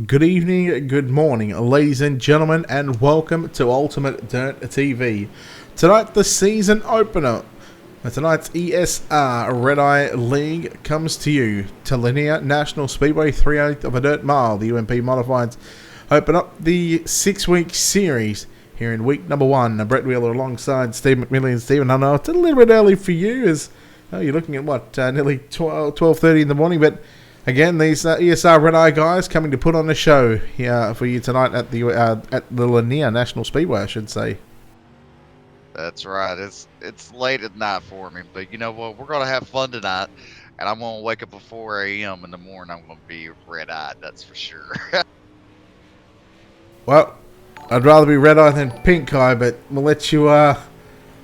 Good evening, good morning, ladies and gentlemen, and welcome to Ultimate Dirt TV. Tonight, the season opener. Tonight's ESR Red Eye League comes to you to Lanier National Speedway, 3/8 of a dirt mile. The UMP Modifieds open up the 6-week series here in week number 1. Brett Wheeler alongside Steve McMillan. Stephen, I know it's a little bit early for you, as you're looking at nearly 12:30 in the morning, but again, these ESR Red Eye guys coming to put on a show here for you tonight at the Lanier National Speedway, I should say. That's right. It's late at night for me, but you know what? We're gonna have fun tonight, and I'm gonna wake up at 4 a.m. in the morning. I'm gonna be red-eyed. That's for sure. Well, I'd rather be red eye than pink eye, but we'll let you.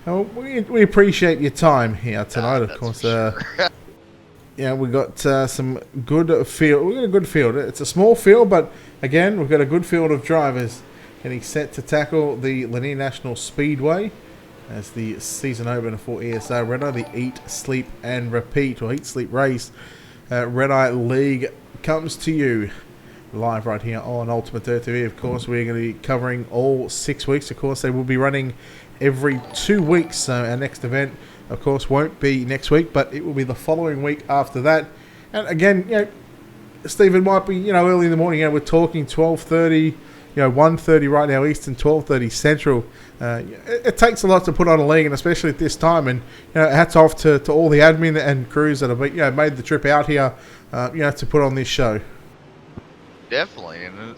We appreciate your time here tonight, of That's course. for sure. Yeah, we got some good field. We got a good field. It's a small field, but again, we've got a good field of drivers getting set to tackle the Lanier National Speedway as the season opener for ESR Red Eye, the Eat, Sleep and Repeat, or Eat, Sleep Race Red Eye League comes to you live right here on Ultimate Dirt TV. Of course, we're going to be covering all 6 weeks. Of course, they will be running every 2 weeks. So our next event, of course, won't be next week, but it will be the following week after that. And again, Stephen might be, early in the morning. We're talking 12:30. 1:30 right now Eastern, 12:30 Central. It takes a lot to put on a league, and especially at this time. And hats off to all the admin and crews that have made the trip out here, to put on this show. Definitely, and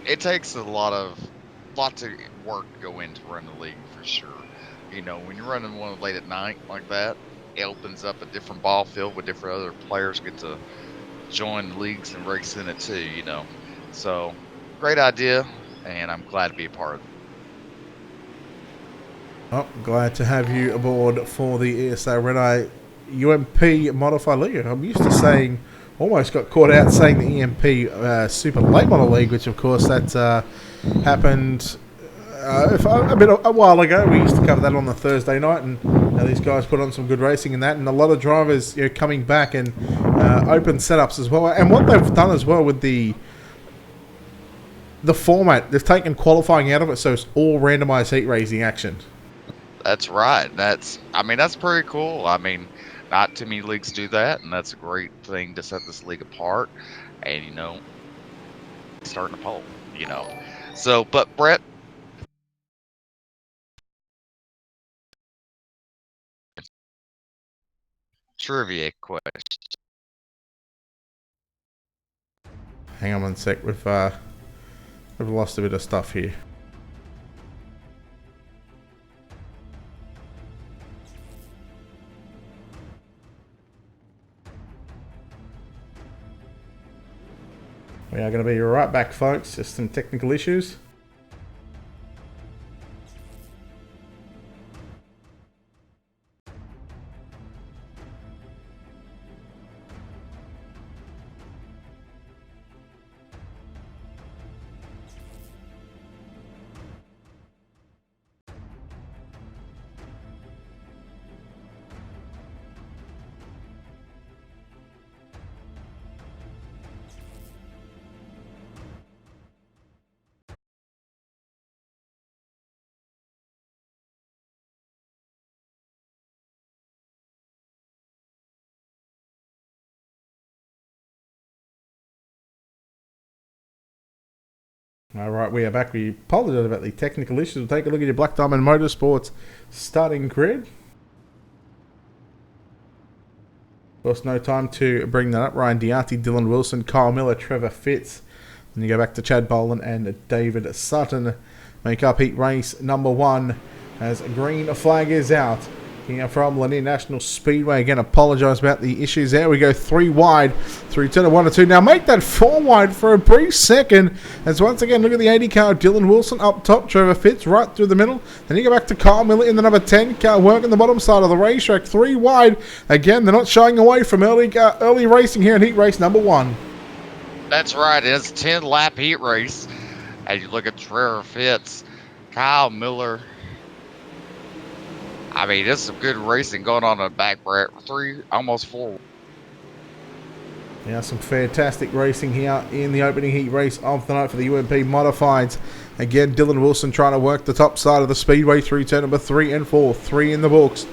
it takes a lot of work to go into run the league for sure. When you're running one late at night like that, it opens up a different ball field with different other players get to join the leagues and race in it too. So, great idea, and I'm glad to be a part of it. Oh, glad to have you aboard for the ESR Red Eye UMP Modified League. I'm used to saying, almost got caught out saying the EMP Super Late Model League, which of course that happened a while ago. We used to cover that on the Thursday night, and these guys put on some good racing in that, and a lot of drivers coming back and open setups as well. And what they've done as well with the format, they've taken qualifying out of it, so it's all randomized heat racing action. That's right. That's pretty cool. Not too many leagues do that, and that's a great thing to set this league apart. And starting a poll. So, but Brett, trivia question. Hang on one sec, we've lost a bit of stuff here. We are going to be right back, folks. Just some technical issues. Alright, we are back. We apologize about the technical issues. We'll take a look at your Black Diamond Motorsports starting grid. Of course, no time to bring that up. Ryan Diarty, Dylan Wilson, Kyle Miller, Trevor Fitz. Then you go back to Chad Boland and David Sutton. Make up heat race number 1 as a green flag is out. Here from Lanier National Speedway. Again, apologise about the issues there. We go 3 wide through turn 1 and 2. Now make that 4 wide for a brief second. As once again, look at the 80 car. Dylan Wilson up top. Trevor Fitz right through the middle. Then you go back to Kyle Miller in the number 10 car. Working the bottom side of the racetrack. 3 wide. Again, they're not shying away from early racing here in heat race number 1. That's right. It's a 10-lap heat race. As you look at Trevor Fitz, Kyle Miller. This is some good racing going on in the back, Brett. 3, almost 4. Now some fantastic racing here in the opening heat race of the night for the UMP Modifieds. Again, Dylan Wilson trying to work the top side of the speedway through turn number 3 and 4. 3 in the books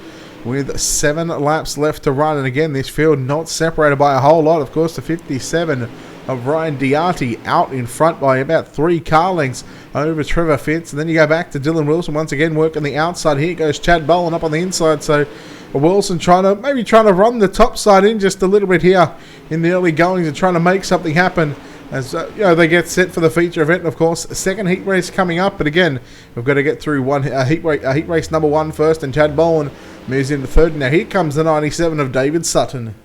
with 7 laps left to run. And again, this field not separated by a whole lot. Of course, the 57 of Ryan Diati out in front by about 3 car lengths over Trevor Fitz. And then you go back to Dylan Wilson once again working the outside. Here goes Chad Bowen up on the inside. So Wilson trying to run the top side in just a little bit here in the early goings and trying to make something happen as they get set for the feature event. And of course, second heat race coming up, but again, we've got to get through heat race number 1 first, and Chad Bowen moves into third. Now here comes the 97 of David Sutton.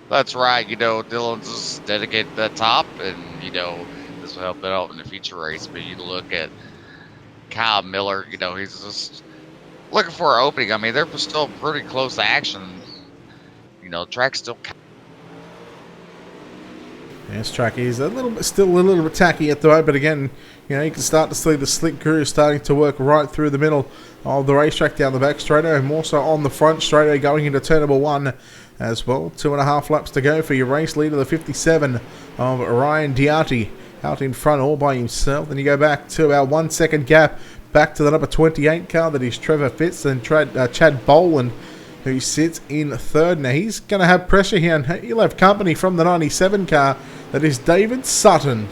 That's right. Dylan's just dedicated to the top, and this will help it out in the feature race. But you look at Kyle Miller, he's just looking for an opening. I mean, they're still pretty close to action. Track's still. This track is still a little bit tacky at the moment, but again, you can start to see the slick crew starting to work right through the middle of the racetrack down the back straightaway, and more so on the front straightaway going into turn number 1 as well. 2.5 laps to go for your race leader, the 57 of Ryan Diati out in front all by himself. Then you go back to about 1 second gap back to the number 28 car that is Trevor Fitz, and Chad Bowen, who sits in third. Now he's going to have pressure here, and he'll have company from the 97 car that is David Sutton.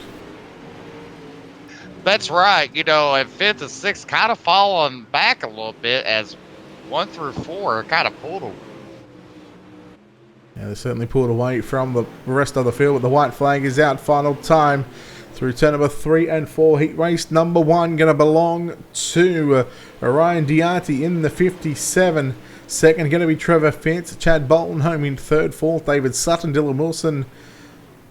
That's right. And 5th and 6th kind of falling back a little bit as 1 through 4 kind of pulled away. Yeah, they certainly pulled away from the rest of the field, but the white flag is out. Final time through turn number 3 and 4. Heat race number 1 going to belong to Ryan Diati in the 57. Second going to be Trevor Fitz. Chad Bolton home in third. Fourth, David Sutton. Dylan Wilson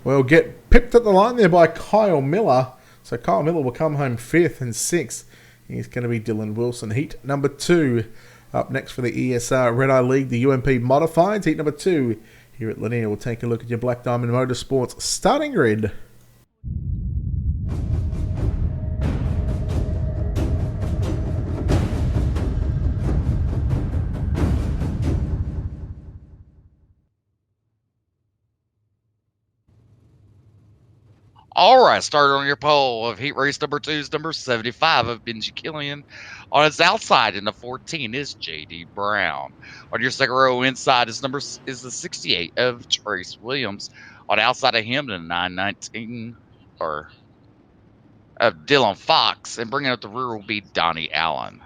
will get pipped at the line there by Kyle Miller. So Kyle Miller will come home 5th, and 6th is going to be Dylan Wilson. Heat number 2 up next for the ESR Red Eye League, the UMP Modifieds. Heat number 2 here at Lanier. We'll take a look at your Black Diamond Motorsports starting grid. All right, start on your pole of heat race number 2's number 75 of Benji Killian. On his outside in the 14 is J.D. Brown. On your second row inside is the 68 of Trace Williams. On outside of him, the 919 of Dylan Fox. And bringing up the rear will be Donnie Allen.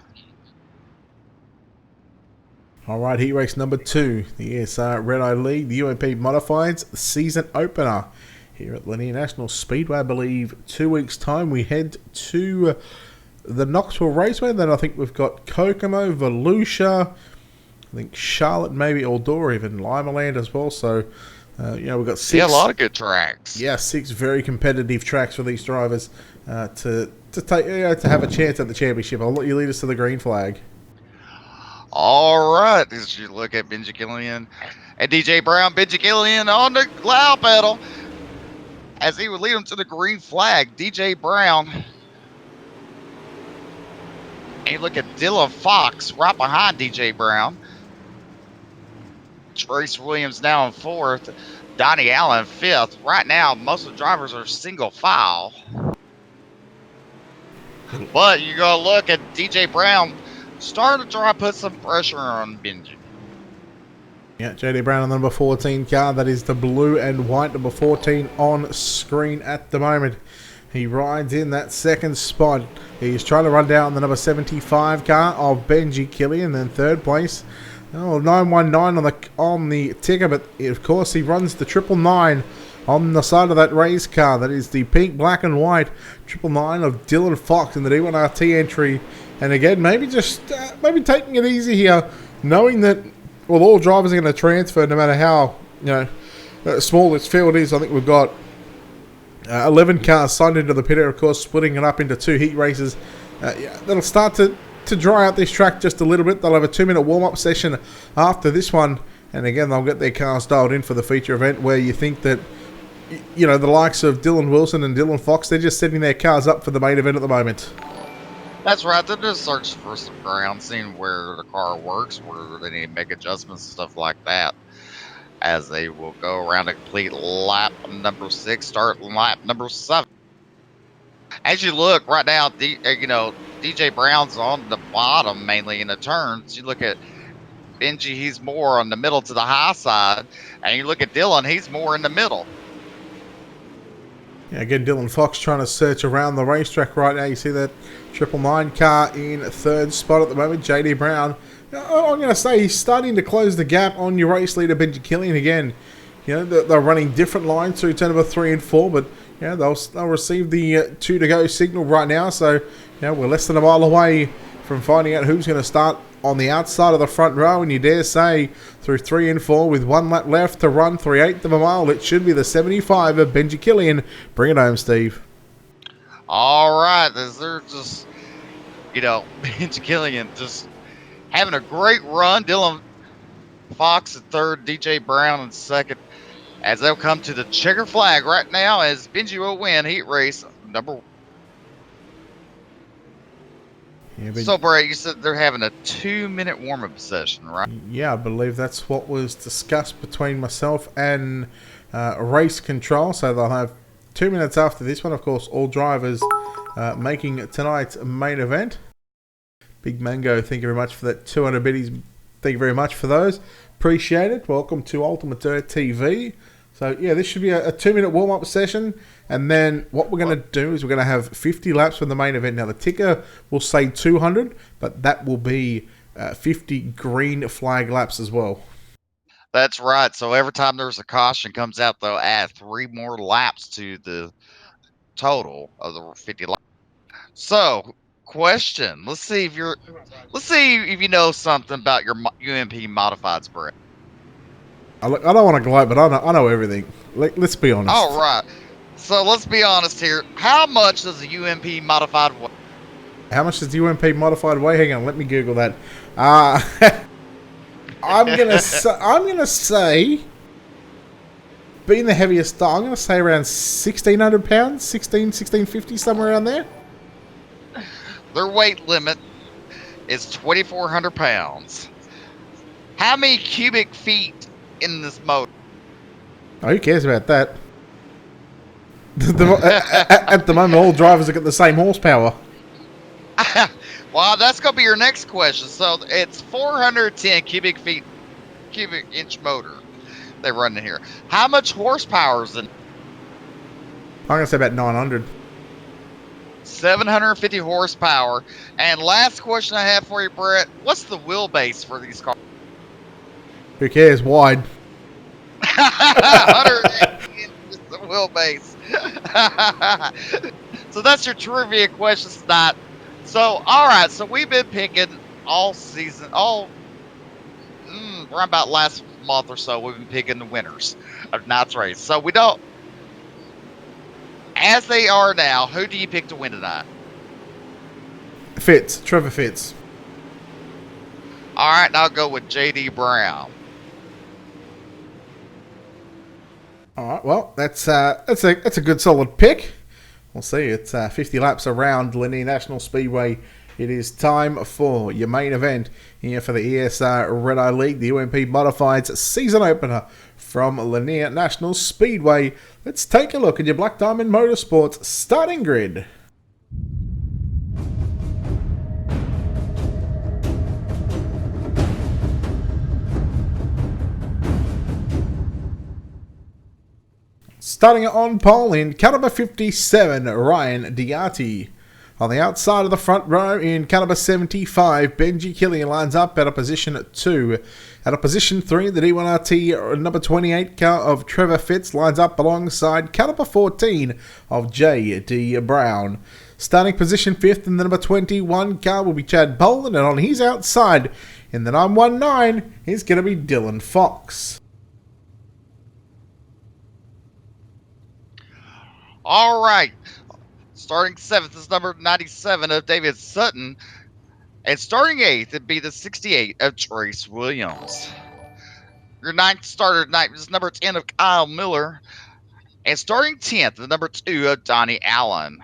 All right, heat race number 2, the ESR Red Eye League, the UMP Modifieds season opener here at Lanier National Speedway. I believe 2 weeks' time we head to the Knoxville Raceway. Then I think we've got Kokomo, Volusia, I think Charlotte, maybe Eldora, even Limaland as well. So, we've got 6. Yeah, a lot of good tracks. Yeah, 6 very competitive tracks for these drivers to have a chance at the championship. I'll let you lead us to the green flag. All right, as you look at Benji Killian and DJ Brown, Benji Killian on the loud pedal as he would lead him to the green flag. DJ Brown. And you look at Dylan Fox right behind DJ Brown. Trace Williams now in 4th. Donnie Allen 5th. Right now, most of the drivers are single file. But you go look at DJ Brown starting to try to put some pressure on Benji. Yeah, J.D. Brown on the number 14 car. That is the blue and white number 14 on screen at the moment. He rides in that second spot. He's trying to run down the number 75 car of Benji Killian. Then third place, 919 on the ticker. But of course, he runs the 999 on the side of that race car. That is the pink, black and white 999 of Dylan Fox in the D1RT entry. And again, maybe just taking it easy here, knowing that all drivers are going to transfer no matter how small this field is. I think we've got 11 cars signed into the pit area, of course, splitting it up into 2 heat races. That'll start to dry out this track just a little bit. They'll have a 2-minute warm-up session after this one. And again, they'll get their cars dialed in for the feature event, where you think that, the likes of Dylan Wilson and Dylan Fox, they're just setting their cars up for the main event at the moment. That's right. They're just searching for some ground, seeing where the car works, where they need to make adjustments and stuff like that. as they will go around a complete lap number 6, start lap number 7. As you look right now, DJ Brown's on the bottom mainly in the turns. You look at Benji, he's more on the middle to the high side, and you look at Dylan, he's more in the middle. Yeah, again, Dylan Fox trying to search around the racetrack right now. You see that 999 car in third spot at the moment. JD Brown, I'm going to say he's starting to close the gap on your race leader, Benji Killian. Again, they're running different lines through turn number 3 and 4, but they'll receive the 2 to go signal right now. So we're less than a mile away from finding out who's going to start on the outside of the front row, and you dare say through 3 and 4 with 1 lap left to run, 3/8 of a mile, it should be the 75 of Benji Killian. Bring it home, Steve. All right, they're just, Benji Killian just having a great run. Dylan Fox at third, DJ Brown in second, as they'll come to the checker flag right now as Benji will win heat race number 1. Yeah, so, Brett, you said they're having a 2-minute warm-up session, right? Yeah, I believe that's what was discussed between myself and race control. So they'll have 2 minutes after this one. Of course, all drivers making tonight's main event. Big Mango, thank you very much for that 200 biddies. Thank you very much for those. Appreciate it. Welcome to Ultimate Dirt TV. So, yeah, this should be a 2-minute warm-up session. And then what we're going to do is we're going to have 50 laps for the main event. Now, the ticker will say 200, but that will be 50 green flag laps as well. That's right. So every time there's a caution comes out, they'll add 3 more laps to the total of the 50 laps. So, question. Let's see if you know something about your UMP modified spread. I don't want to gloat, but I know everything. Let's be honest. All right. So let's be honest here. How much does a UMP modified weigh? How much does the UMP modified weigh? Hang on, let me Google that. I'm gonna say, being the heaviest, I'm gonna say around 1,600 pounds, 1650, somewhere around there. Their weight limit is 2,400 pounds. How many cubic feet in this motor? Oh, who cares about that? At the moment, all drivers have got the same horsepower. Well, that's going to be your next question. So it's 410 cubic inch motor they run in here. How much horsepower is in? I'm going to say about 900. 750 horsepower. And last question I have for you, Brett. What's the wheelbase for these cars? Who cares? Wide. 180 inches the wheelbase. So that's your trivia questions tonight. So, all right. So we've been picking all season, around about last month or so, we've been picking the winners of tonight's race. So we don't, as they are now, who do you pick to win tonight? Trevor Fitz. All right, and I'll go with JD Brown. All right, well, that's a good solid pick. We'll see. It's 50 laps around Lanier National Speedway. It is time for your main event here for the ESR Red Eye League, the UMP Modifieds season opener from Lanier National Speedway. Let's take a look at your Black Diamond Motorsports starting grid. Starting on pole in car number 57, Ryan Diatti. On the outside of the front row in car number 75, Benji Killian lines up at a position 2. At a position 3, the D1RT number 28 car of Trevor Fitz lines up alongside car number 14 of J.D. Brown. Starting position 5th in the number 21 car will be Chad Boland, and on his outside in the 919 is going to be Dylan Fox. All right. Starting 7th is number 97 of David Sutton. And starting 8th would be the 68 of Trace Williams. Your 9th starter tonight is number 10 of Kyle Miller. And starting 10th, the number 2 of Donnie Allen.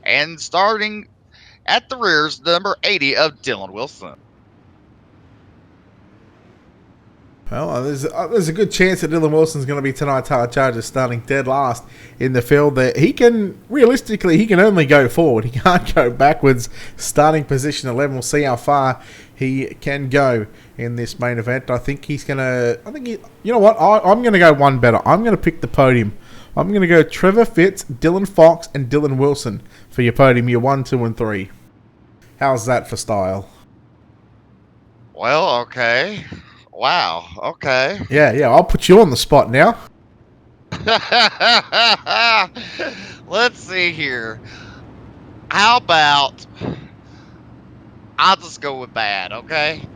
And starting at the rears, the number 80 of Dylan Wilson. Well, there's a good chance that Dylan Wilson's going to be tonight's hard charger, starting dead last in the field. That he can only go forward. He can't go backwards. Starting position 11. We'll see how far he can go in this main event. I think he's going to. You know what? I'm going to go one better. I'm going to pick the podium. I'm going to go Trevor Fitz, Dylan Fox, and Dylan Wilson for your podium. Your 1, 2, and 3. How's that for style? Well, okay. Wow. Okay. Yeah. I'll put you on the spot now. Let's see here. How about I'll just go with bad, okay?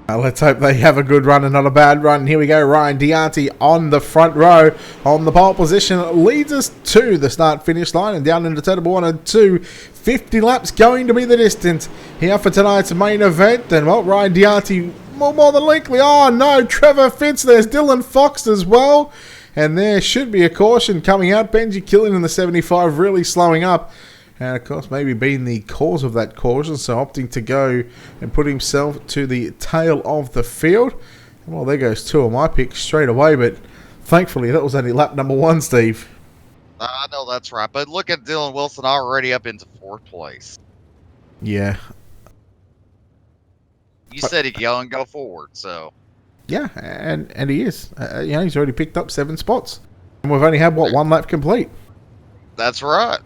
Let's hope they have a good run and not a bad run. Here we go. Ryan Dianti on the front row on the pole position leads us to the start-finish line and down into turn 1 and 2. 50 laps going to be the distance here for tonight's main event. And, well, Ryan Dianti more than likely. Oh, no, Trevor Fitz. There's Dylan Fox as well. And there should be a caution coming out. Benji Killian in the 75 really slowing up. And, of course, maybe being the cause of that caution, so opting to go and put himself to the tail of the field. And, well, there goes 2 of my picks straight away, but thankfully that was only lap number 1, Steve. I know that's right, but look at Dylan Wilson already up into 4th place. Yeah. You said he can go forward, so. Yeah, and he is. He's already picked up 7 spots. And we've only had, 1 lap complete. That's right.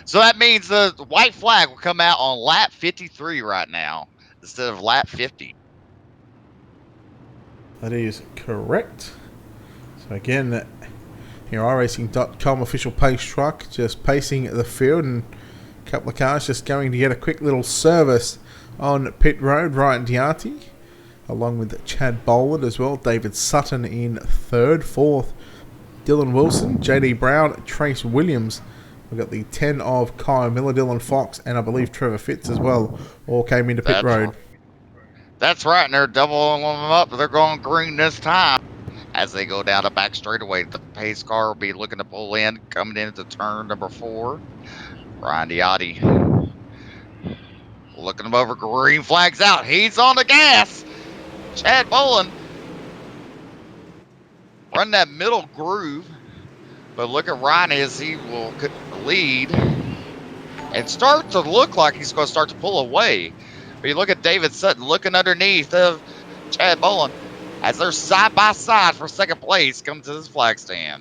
So that means the white flag will come out on lap 53 right now instead of lap 50. That is correct. So again, here iRacing.com official pace truck just pacing the field, and a couple of cars just going to get a quick little service on pit road. Ryan Dianti along with Chad Boland as well. David Sutton in 3rd. 4th, Dylan Wilson, JD Brown, Trace Williams. We've got the 10 of Kyle Miller, Dylan Fox, and I believe Trevor Fitz as well, all came into pit road. That's right, and they're doubling them up. They're going green this time as they go down the back straightaway. The pace car will be looking to pull in, coming into turn number 4. Ryan Dianti looking him over, green flags out. He's on the gas. Chad Boland run that middle groove. But look at Ryan as he will lead and start to look like he's going to start to pull away. But you look at David Sutton looking underneath of Chad Boland as they're side by side for 2nd place coming to this flag stand.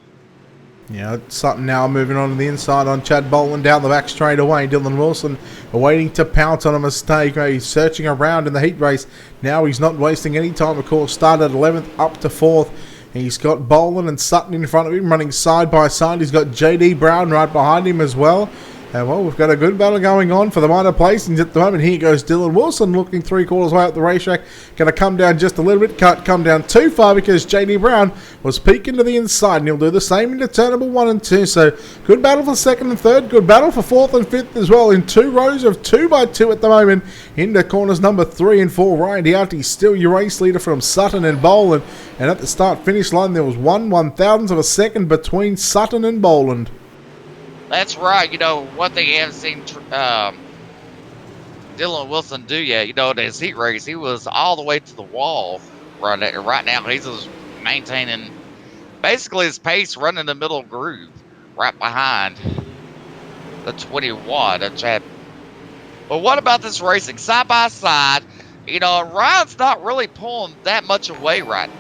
Yeah, Sutton now moving on to the inside on Chad Boland down the back straight away. Dylan Wilson waiting to pounce on a mistake. He's searching around in the heat race. Now he's not wasting any time, of course. Started 11th up to 4th. He's got Boland and Sutton in front of him, running side by side. He's got JD Brown right behind him as well. And, well, we've got a good battle going on for the minor placings at the moment. Here goes Dylan Wilson looking 3/4 way up the racetrack. Going to come down just a little bit. Can't come down too far because JD Brown was peeking to the inside. And he'll do the same into turn number 1 and 2. So good battle for 2nd and 3rd. Good battle for 4th and 5th as well. In 2 rows of 2x2 at the moment. Into corners number 3 and 4. Ryan Dianti still your race leader from Sutton and Boland. And at the start-finish line, there was 1/1000th of a second between Sutton and Boland. That's right. You know, one thing you haven't seen Dylan Wilson do yet, you know, in his heat race, he was all the way to the wall right now. He's just maintaining basically his pace, running the middle groove right behind the 21 of Chad. But what about this racing? Side by side, you know, Ryan's not really pulling that much away right now.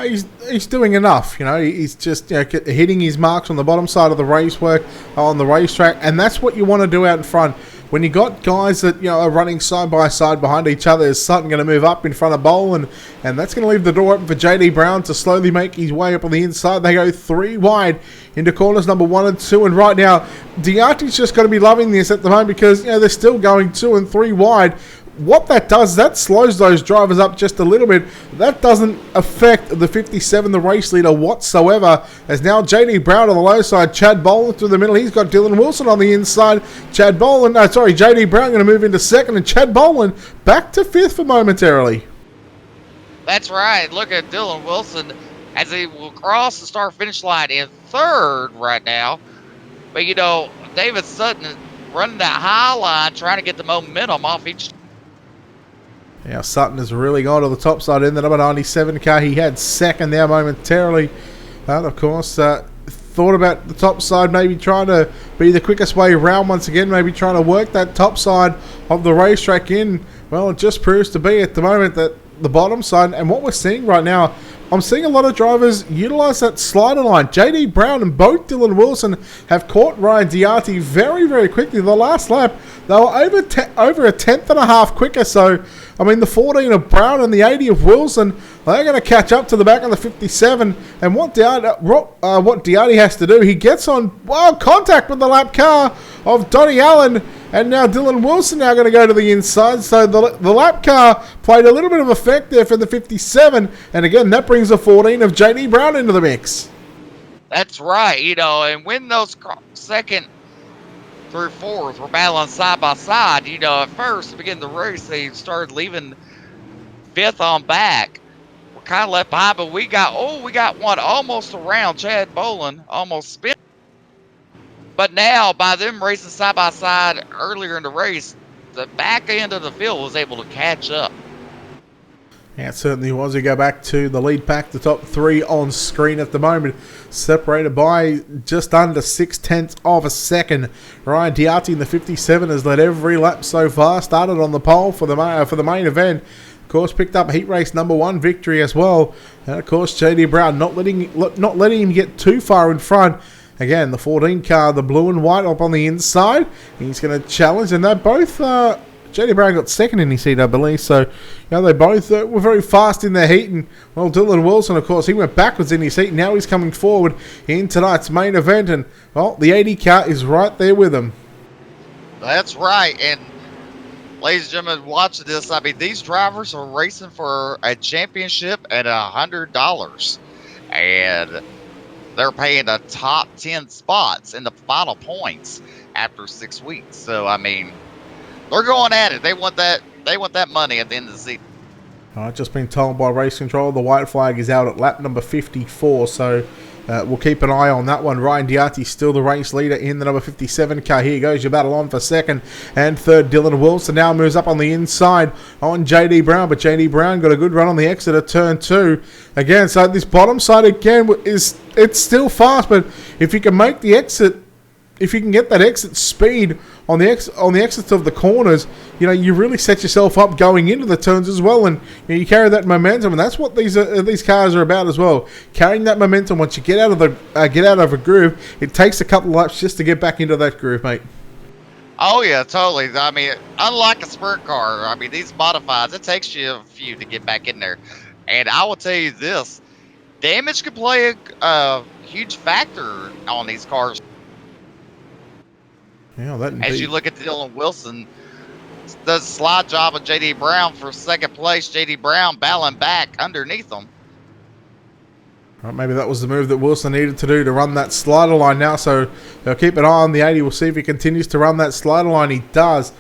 He's doing enough, you know. He's just hitting his marks on the bottom side of the racework on the racetrack, and that's what you want to do out in front. When you got guys that are running side by side behind each other, is Sutton going to move up in front of Boland, and that's going to leave the door open for JD Brown to slowly make his way up on the inside. They go 3 wide into corners number 1 and 2, and right now Dianti's just going to be loving this at the moment because they're still going 2 and 3 wide. What that does, that slows those drivers up just a little bit. That doesn't affect the 57, the race leader, whatsoever. As now JD Brown on the low side, Chad Boland through the middle. He's got Dylan Wilson on the inside. JD Brown going to move into 2nd, and Chad Boland back to 5th for momentarily. That's right. Look at Dylan Wilson as he will cross the start-finish line in 3rd right now. But, David Sutton running that high line, trying to get the momentum off each. Now Sutton has really gone to the top side in the number 97 car. He had second there momentarily. And of course, thought about the top side, maybe trying to be the quickest way around once again, maybe trying to work that top side of the racetrack in. Well, it just proves to be at the moment that the bottom side, and what we're seeing right now, I'm seeing a lot of drivers utilise that slider line. JD Brown and both Dylan Wilson have caught Ryan Diati very, very quickly. The last lap, they were over a tenth and a half quicker. So, I mean, the 14 of Brown and the 80 of Wilson, they're going to catch up to the back of the 57. And what Diati has to do, he gets on wild contact with the lap car of Donnie Allen. And now Dylan Wilson now going to go to the inside. So the lap car played a little bit of effect there for the 57. And again, that brings the 14 of JD Brown into the mix. That's right, and when those second through fourth were battling side by side, at first, to begin the race, they started leaving fifth on back. We're kind of left behind, but we got one almost around. Chad Bolin almost spin. But now, by them racing side by side earlier in the race, the back end of the field was able to catch up. Yeah, it certainly was. We go back to the lead pack, the top three on screen at the moment, separated by just under 0.6 of a second. Ryan Diati in the 57 has led every lap so far, started on the pole for the main event. Of course, picked up heat race number 1 victory as well. And of course, JD Brown not letting him get too far in front. Again, the 14 car, the blue and white up on the inside. He's going to challenge, and they're both... JD Brown got second in his heat, I believe. So, they both were very fast in their heat. And, well, Dylan Wilson, of course, he went backwards in his heat. Now he's coming forward in tonight's main event. And, well, the 80 car is right there with him. That's right. And, ladies and gentlemen, watch this. I mean, these drivers are racing for a championship at $100. And they're paying the top 10 spots in the final points after 6 weeks. So, I mean... they're going at it. They want that money at the end of the season. I've just been told by race control the white flag is out at lap number 54, so we'll keep an eye on that one. Ryan Diati still the race leader in the number 57 car. Here goes your battle on for second and third. Dylan Wilson now moves up on the inside on JD Brown, but JD Brown got a good run on the exit of turn 2. Again, so this bottom side again it's still fast, but if you can make the exit, if you can get that exit speed on the exits of the corners, you really set yourself up going into the turns as well, and you carry that momentum, and that's what these cars are about as well. Carrying that momentum once you get out of a groove, it takes a couple of laps just to get back into that groove, mate. Oh yeah, totally. I mean, unlike a sprint car, I mean these modifieds, it takes you a few to get back in there, and I will tell you this: damage can play a huge factor on these cars. Yeah, that as you look at Dylan Wilson, does a slide job of JD Brown for second place. JD Brown battling back underneath him. Right, maybe that was the move that Wilson needed to do to run that slider line now. So they'll keep an eye on the 80. We'll see if he continues to run that slider line. He does.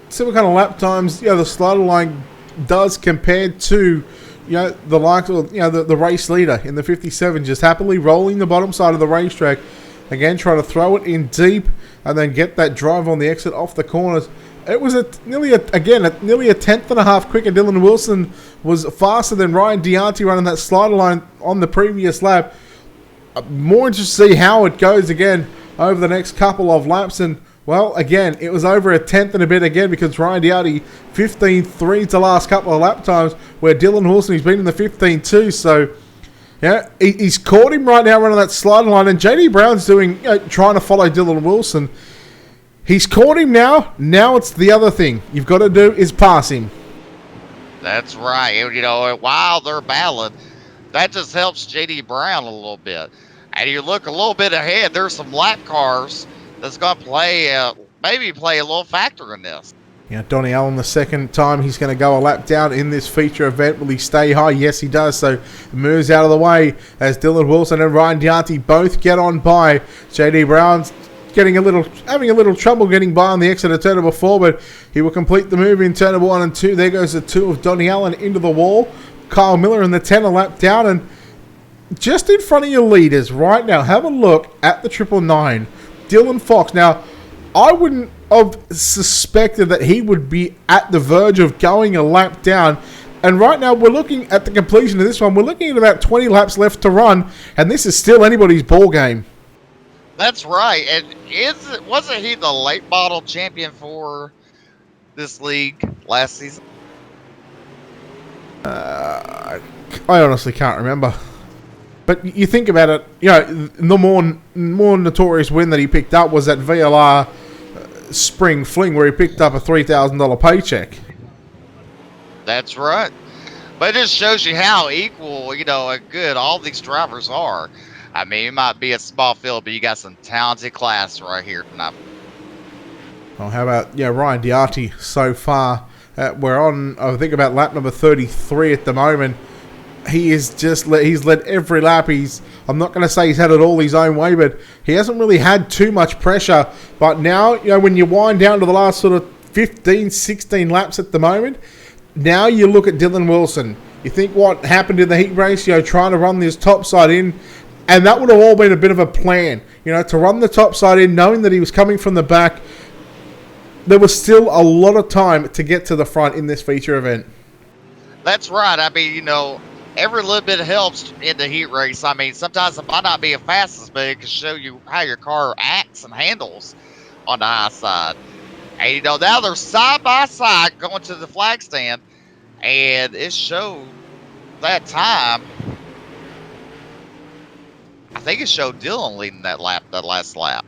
See what kind of lap times the slider line does compared to the likes of the race leader in the 57, just happily rolling the bottom side of the racetrack. Again, trying to throw it in deep and then get that drive on the exit off the corners. It was nearly a tenth and a half quicker. Dylan Wilson was faster than Ryan Diati running that slider line on the previous lap. More interested to see how it goes again over the next couple of laps. And, well, again, it was over a tenth and a bit again because Ryan Diati 15.3 to last couple of lap times, where Dylan Wilson, he's been in the 15.2. So, yeah, he's caught him right now running that slider line, and JD Brown's doing trying to follow Dylan Wilson. He's caught him now. Now it's the other thing you've got to do is pass him. That's right. While they're battling, that just helps JD Brown a little bit. And you look a little bit ahead, there's some lap cars that's going to maybe play a little factor in this. Donnie Allen, the second time he's going to go a lap down in this feature event. Will he stay high? Yes, he does. So moves out of the way as Dylan Wilson and Ryan Diati both get on by. JD Brown's having a little trouble getting by on the exit of turn number 4, but he will complete the move in turn number 1 and 2. There goes the 2 of Donnie Allen into the wall. Kyle Miller in the 10 a lap down, and just in front of your leaders right now, have a look at the 999. Dylan Fox. Now, I wouldn't of suspected that he would be at the verge of going a lap down. And right now, we're looking at the completion of this one. We're looking at about 20 laps left to run, and this is still anybody's ball game. That's right. And wasn't he the late model champion for this league last season? I honestly can't remember. But you think about it, you know, the more notorious win that he picked up was that VLR Spring Fling, where he picked up a $3,000 paycheck. That's right. But it just shows you how equal, and good all these drivers are. I mean, it might be a small field, but you got some talented class right here tonight. Well, how about Ryan Diarty so far? We're on, I think, about lap number 33 at the moment. He is he's led every lap. I'm not going to say he's had it all his own way, but he hasn't really had too much pressure. But now, when you wind down to the last sort of 15, 16 laps at the moment, now you look at Dylan Wilson. You think what happened in the heat race, trying to run this top side in, and that would have all been a bit of a plan, to run the top side in, knowing that he was coming from the back. There was still a lot of time to get to the front in this feature event. That's right. I mean, every little bit helps in the heat race. I mean, sometimes it might not be as fast, but it can show you how your car acts and handles on the high side. And, now they're side by side going to the flag stand, and it showed that time. I think it showed Dylan leading that last lap.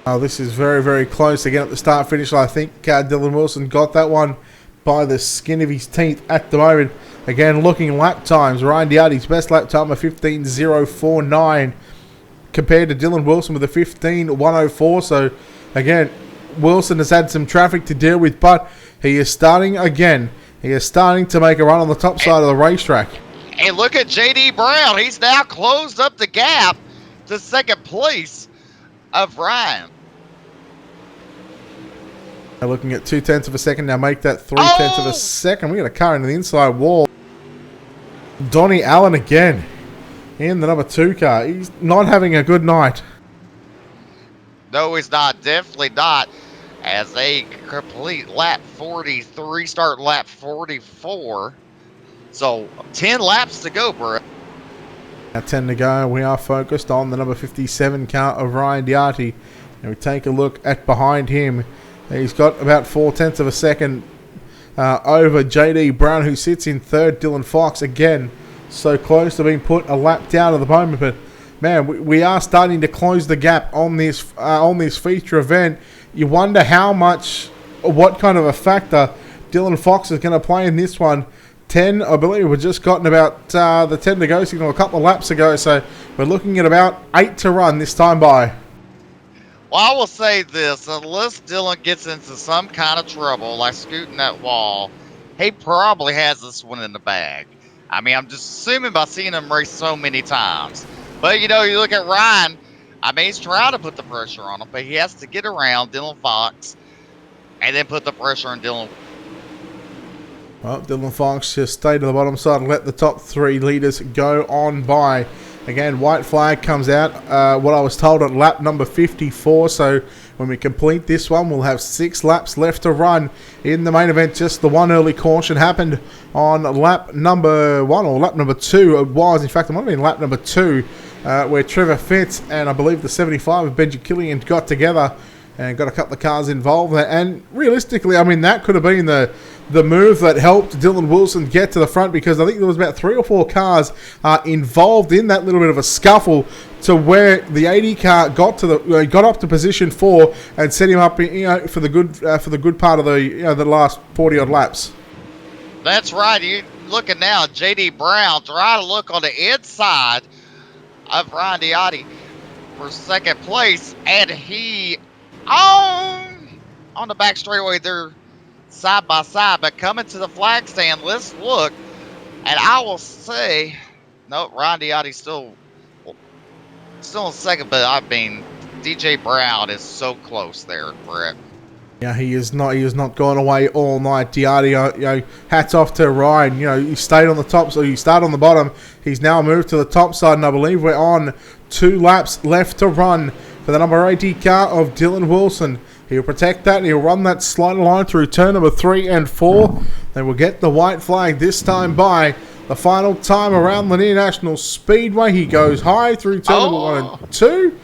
Oh, this is very, very close. Again, at the start-finish line, I think Dylan Wilson got that one by the skin of his teeth at the moment. Again, looking lap times, Ryan Diarty's best lap time of 15.049 compared to Dylan Wilson with a 15.104. So, again, Wilson has had some traffic to deal with, but he is starting again. He is starting to make a run on the top side of the racetrack. And look at J.D. Brown. He's now closed up the gap to second place of Ryan. Looking at 0.2 of a second now, make that 0.3 of a second. We got a car into the inside wall. Donnie Allen again in the number 2 car. He's not having a good night. No, he's not. Definitely not. As they complete lap 43, start lap 44. So 10 laps to go, bro. Now 10 to go. We are focused on the number 57 car of Ryan Diarty. And we take a look at behind him. He's got about 0.4 of a second over J.D. Brown, who sits in third. Dylan Fox, again, so close to being put a lap down at the moment. But, man, we are starting to close the gap on this feature event. You wonder what kind of a factor Dylan Fox is going to play in this one. 10, I believe, we've just gotten about the 10 to go signal a couple of laps ago. So we're looking at about 8 to run this time by. Well, I will say this, unless Dylan gets into some kind of trouble, like scooting that wall, he probably has this one in the bag. I mean, I'm just assuming by seeing him race so many times. But, you look at Ryan, I mean, he's trying to put the pressure on him, but he has to get around Dylan Fox and then put the pressure on Dylan. Well, Dylan Fox just stayed to the bottom side and let the top 3 leaders go on by. Again, white flag comes out, what I was told, at lap number 54. So when we complete this one, we'll have 6 laps left to run in the main event. Just the one early caution happened on lap number 1 or lap number 2. It was, in fact, it might have been lap number 2, where Trevor Fitz and I believe the 75 of Benji Killian got together and got a couple of cars involved. And realistically, I mean, that could have been the move that helped Dylan Wilson get to the front, because I think there was about 3 or 4 cars involved in that little bit of a scuffle, to where the 80 car got up to position 4 and set him up, for the good part of the last 40 odd laps. That's right. You looking now at J.D. Brown trying to look on the inside of Ryan Diarty for second place, and he on the back straightaway there. Side by side, but coming to the flag stand, let's look, and I will say, no, Ryan Diarty's still in second, but I mean, DJ Brown is so close there, Brett. Yeah, he is not going away all night. Diarty, hats off to Ryan. He stayed on the top, so you start on the bottom. He's now moved to the top side, and I believe we're on 2 laps left to run for the number 80 car of Dylan Wilson. He'll protect that. He'll run that slider line through turn number 3 and 4. They will get the white flag this time by the final time around Lanier National Speedway. He goes high through turn number 1 and 2.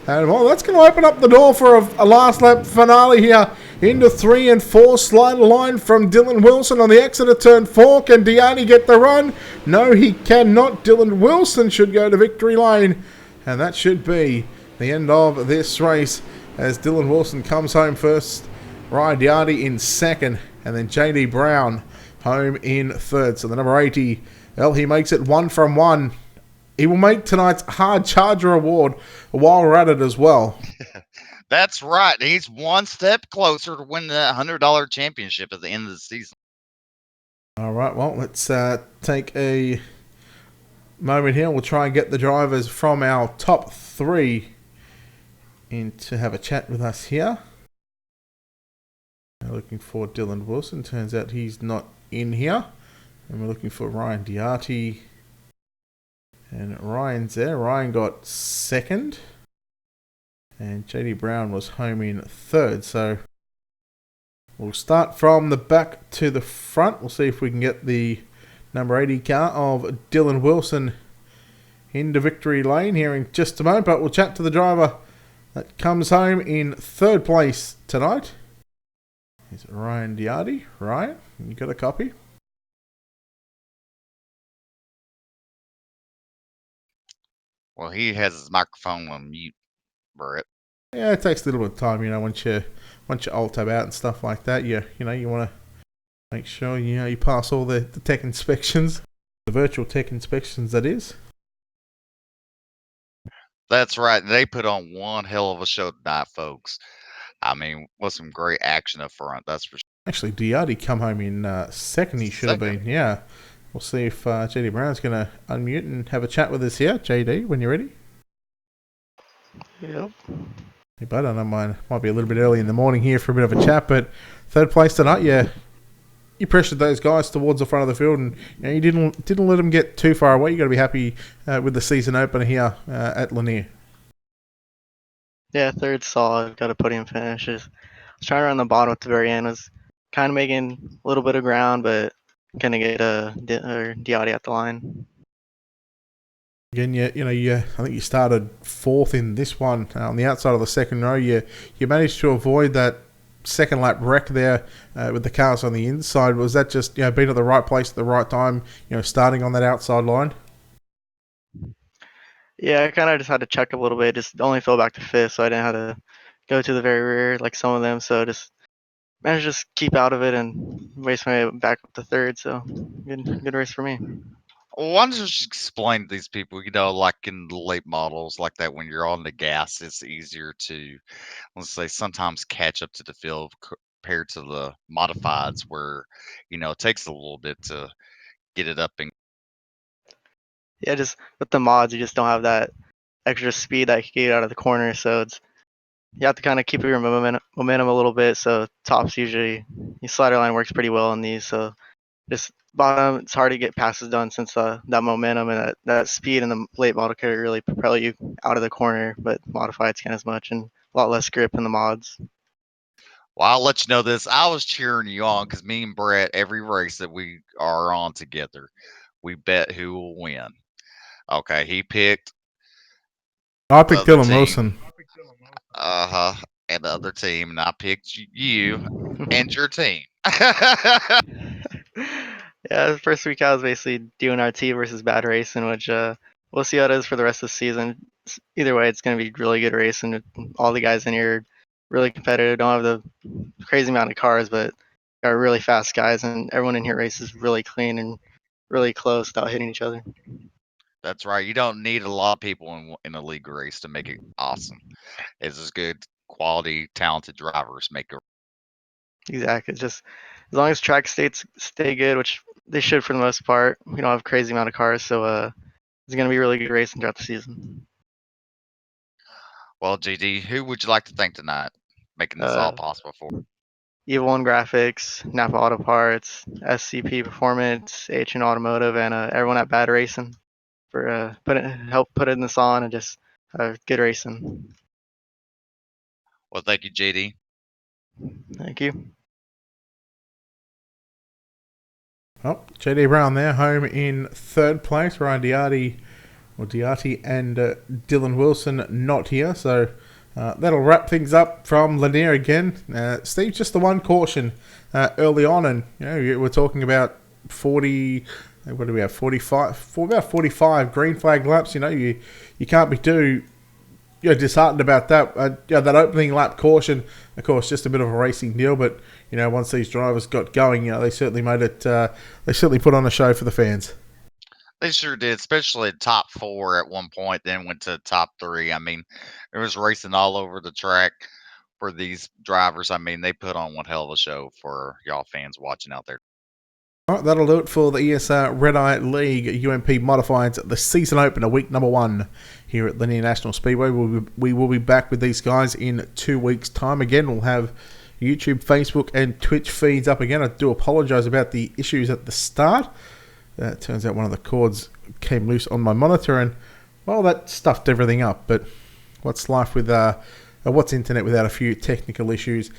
And well, that's going to open up the door for a last lap finale here. Into 3 and 4, slider line from Dylan Wilson on the exit of turn 4. Can Diani get the run? No, he cannot. Dylan Wilson should go to victory lane. And that should be the end of this race as Dylan Wilson comes home first. Ryan Diani in second. And then JD Brown home in third. So the number 80, well, he makes it 1 from 1. He will make tonight's Hard Charger Award while we're at it as well. That's right. He's one step closer to winning that $100 championship at the end of the season. All right, well, let's take a moment here. We'll try and get the drivers from our top 3 in to have a chat with us here. We're looking for Dylan Wilson. Turns out he's not in here. And we're looking for Ryan Diati. And Ryan's there. Ryan got second. And JD Brown was home in third. So we'll start from the back to the front. We'll see if we can get the number 80 car of Dylan Wilson into victory lane here in just a moment. But we'll chat to the driver that comes home in third place tonight. Is it Ryan Diardi? Ryan, you got a copy? Well, he has his microphone on mute, Brett. Yeah, it takes a little bit of time, once you alt tab out and stuff like that. You want to make sure you pass all the tech inspections, the virtual tech inspections, that is. That's right. They put on one hell of a show tonight, folks. I mean, with some great action up front, that's for sure. Actually, Diardi come home in second. He should have been. Yeah. We'll see if JD Brown's going to unmute and have a chat with us here. JD, when you're ready. Yep. Hey, bud, I know mine might be a little bit early in the morning here for a bit of a chat, but third place tonight, you pressured those guys towards the front of the field, and you didn't let them get too far away. You got to be happy with the season opener here at Lanier. Yeah, third solid. Got a podium finish. I was trying to run the bottom at the very end. Was kind of making a little bit of ground, but gonna get Diati at the line. Again, I think you started fourth in this one on the outside of the second row. You managed to avoid that second lap wreck there with the cars on the inside. Was that just being at the right place at the right time? Starting on that outside line. Yeah, I kind of just had to check a little bit. Just only fell back to fifth, so I didn't have to go to the very rear like some of them. So just managed to just keep out of it and race my way back up to third. So good race for me. Why don't you just explain to these people, like in the late models like that, when you're on the gas, it's easier to, let's say, sometimes catch up to the field compared to the modifieds where, it takes a little bit to get it up and. Yeah, just with the mods, you just don't have that extra speed that you can get out of the corner. So you have to kind of keep your momentum a little bit. So tops usually, your slider line works pretty well on these. So just bottom, it's hard to get passes done since that momentum and that speed in the late model can really propel you out of the corner, but modifieds can't as much and a lot less grip in the mods. Well, I'll let you know this. I was cheering you on because me and Brett, every race that we are on together, we bet who will win. Okay, he picked. I picked Dylan Wilson. And the other team, and I picked you and your team. Yeah, the first week I was basically doing RT versus bad racing, which we'll see how it is for the rest of the season. Either way, it's going to be really good racing. All the guys in here are really competitive. Don't have the crazy amount of cars, but are really fast guys, and everyone in here races really clean and really close without hitting each other. That's right. You don't need a lot of people in a league race to make it awesome. It's just good, quality, talented drivers make it. Exactly. It's just as long as track states stay good, which they should for the most part. We don't have a crazy amount of cars, so it's going to be really good racing throughout the season. Well, GD, who would you like to thank tonight, making this all possible for? Evil One Graphics, Napa Auto Parts, SCP Performance, HN Automotive, and everyone at Bad Racing for help putting this on and just good racing. Well, thank you, JD. Thank you. Oh, JD Brown there, home in third place. Ryan Diarty and Dylan Wilson not here. So that'll wrap things up from Lanier again. Steve, just the one caution early on, and we're talking about 40. What do we have? 45. About 45 green flag laps. You can't be too disheartened about that. That opening lap caution, of course, just a bit of a racing deal, but once these drivers got going, they certainly made it. They certainly put on a show for the fans. They sure did, especially top 4 at one point, then went to top 3. I mean, there was racing all over the track for these drivers. I mean, they put on one hell of a show for y'all fans watching out there. All right, that'll do it for the ESR Red Eye League UMP Modifieds, the season opener, week number 1 here at Lanier National Speedway. We will be back with these guys in 2 weeks' time. Again, we'll have YouTube, Facebook, and Twitch feeds up again. I do apologise about the issues at the start. It turns out one of the cords came loose on my monitor, and, well, that stuffed everything up. But what's life with what's internet without a few technical issues?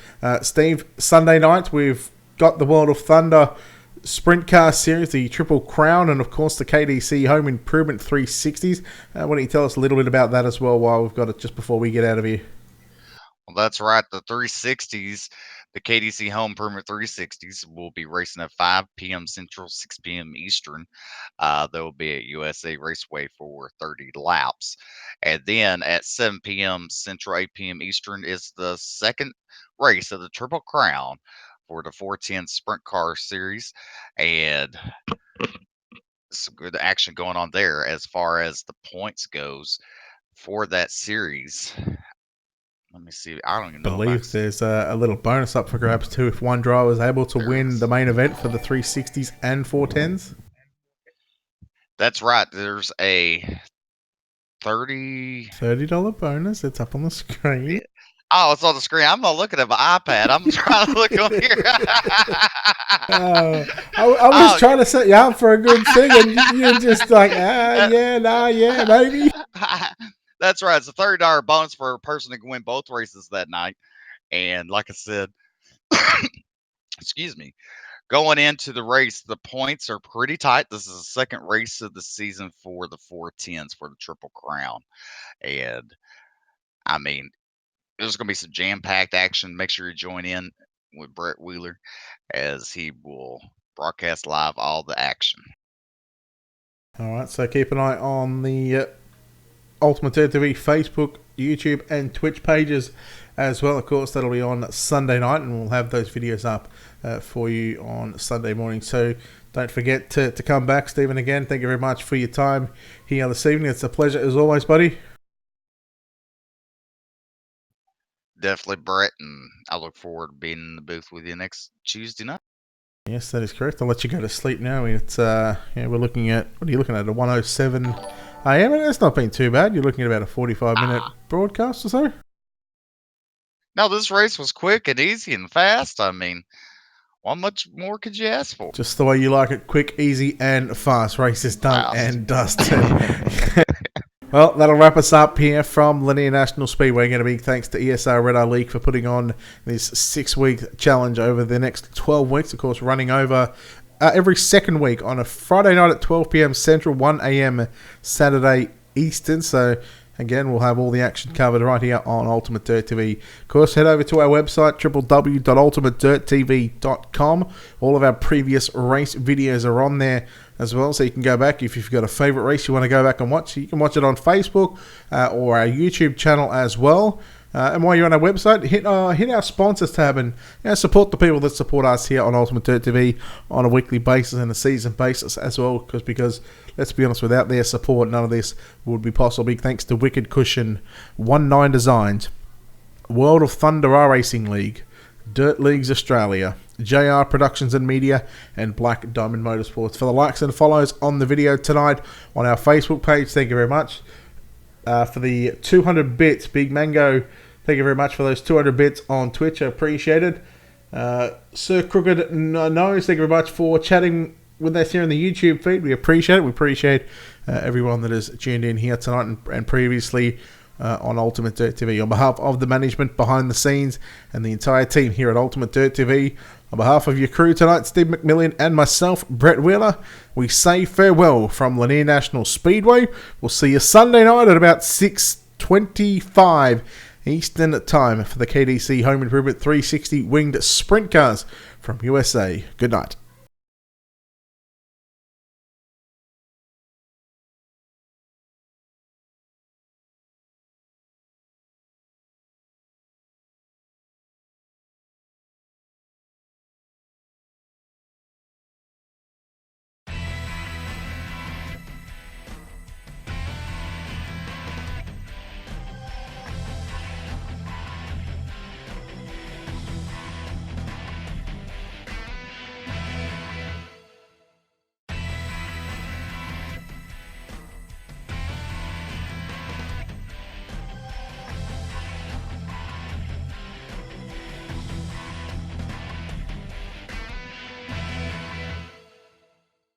Steve, Sunday night, we've got the World of Thunder Sprint Car Series, the Triple Crown, and of course the KDC Home Improvement 360s. Why don't you tell us a little bit about that as well while we've got it just before we get out of here? Well, that's right. The 360s, the KDC Home Improvement 360s, will be racing at 5 p.m. Central, 6 p.m. Eastern. They will be at USA Raceway for 30 laps. And then at 7 p.m. Central, 8 p.m. Eastern is the second race of the Triple Crown for the 410 Sprint Car Series. And some good action going on there as far as the points goes for that series. Let me see. I don't even know. I believe there's a little bonus up for grabs too if one driver is able to win the main event for the 360s and 410s. That's right. There's a $30 bonus. It's up on the screen. Oh, it's on the screen. I'm not looking at my iPad. I'm trying to look on here. I was trying to set you up for a good thing, and you're just like, maybe. That's right. It's a $30 bonus for a person who can win both races that night. And like I said, excuse me, going into the race, the points are pretty tight. This is the second race of the season for the 410s for the Triple Crown. And I mean, there's going to be some jam-packed action. Make sure you join in with Brett Wheeler as he will broadcast live all the action. All right, so keep an eye on the Ultimate Dirt TV Facebook, YouTube, and Twitch pages as well. Of course, that'll be on Sunday night, and we'll have those videos up for you on Sunday morning. So don't forget to come back. Stephen, again, thank you very much for your time here this evening. It's a pleasure as always, buddy. Definitely, Brett, and I look forward to being in the booth with you next Tuesday night. Yes, that is correct. I'll let you go to sleep now. It's we're looking at, what are you looking at, a 1:07 a.m. and it's not been too bad. You're looking at about a 45-minute broadcast or so. No, this race was quick and easy and fast. I mean, what much more could you ask for? Just the way you like it, quick, easy, and fast. Race is done and dusted. Well, that'll wrap us up here from Lanier National Speedway. Again, a big thanks to ESR Red Eye League for putting on this 6-week challenge over the next 12 weeks. Of course, running over every second week on a Friday night at 12 p.m. Central, 1 a.m. Saturday Eastern. So, again, we'll have all the action covered right here on Ultimate Dirt TV. Of course, head over to our website, www.ultimatedirttv.com. All of our previous race videos are on there as well, so you can go back. If you've got a favourite race you want to go back and watch, you can watch it on Facebook or our YouTube channel as well. And while you're on our website, hit our sponsors tab and support the people that support us here on Ultimate Dirt TV on a weekly basis and a season basis as well. Because let's be honest, without their support, none of this would be possible. Big thanks to Wicked Cushion, 19 Designs, World of Thunder Racing League, Dirt Leagues Australia, JR Productions and Media, and Black Diamond Motorsports. For the likes and follows on the video tonight on our Facebook page, thank you very much. For the 200 bits, Big Mango, thank you very much for those 200 bits on Twitch. I appreciate it. Sir Crooked Nose, thank you very much for chatting with us here in the YouTube feed. We appreciate it. We appreciate everyone that has tuned in here tonight and previously on Ultimate Dirt TV. On behalf of the management behind the scenes and the entire team here at Ultimate Dirt TV, on behalf of your crew tonight, Steve McMillan and myself, Brett Wheeler, we say farewell from Lanier National Speedway. We'll see you Sunday night at about 6:25 Eastern Time for the KDC Home Improvement 360 Winged Sprint Cars from USA. Good night.